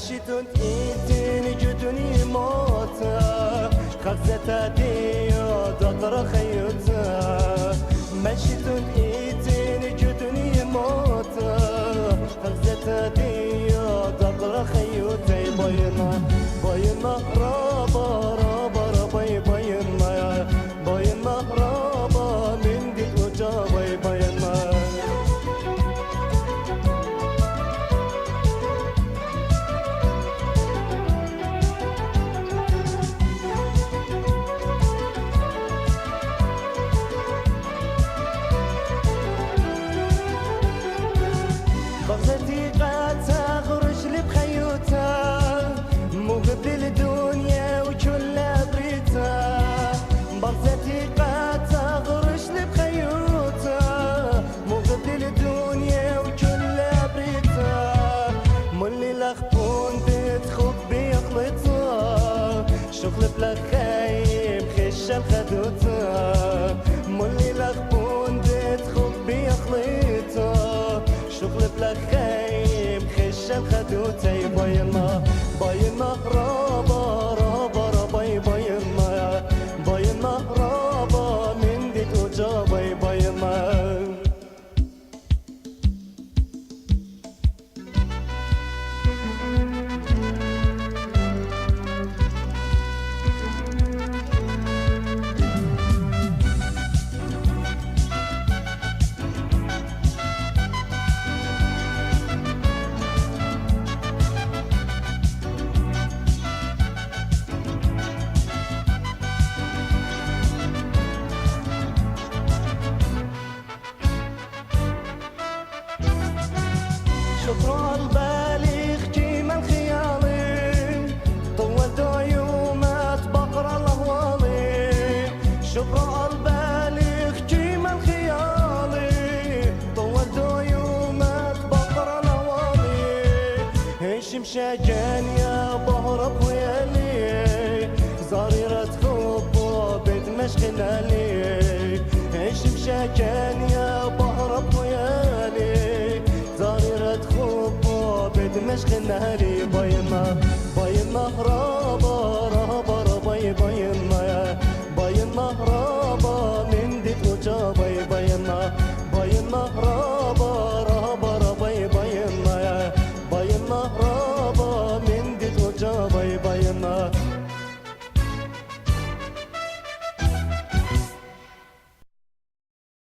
مشيتون إيتيني جدني موتا خزتا ديو دطر خيوتا مشيتون إيتيني جدني موتا خزتا ديو دطر خيوتا باينا باينا رابا رابا رابا باينا باينا رابا من دي وجابا باينا بغزتي قد تغرش لي بخيوتها مو قبل الدنيا وكل بريتها بغزتي قد تغرش لي بخيوتها مو قبل الدنيا وكل بريتها مولي لخبون بتخوك بيخلطها شغل بلا خايب خشة بخدوتها مولي لخبون بتخوك بيخلطها شغل بلا خايب خشة بخدوتها باينا باينا رابا رابا رابا باينا باينا رابا من دي وجابا باينا شكرا البالغ جيما الخيالي طولت يومات بقرا الاهوالي شكرا البالغ جيما الخيالي طولت يومات بقرا الاهوالي ايش مشاجان يا بهرب ويالي زريرة حب بيت مشغلالي ايش مشاجان يا بهرب ويالي زريرة حب بيت مشغلالي باينا باينا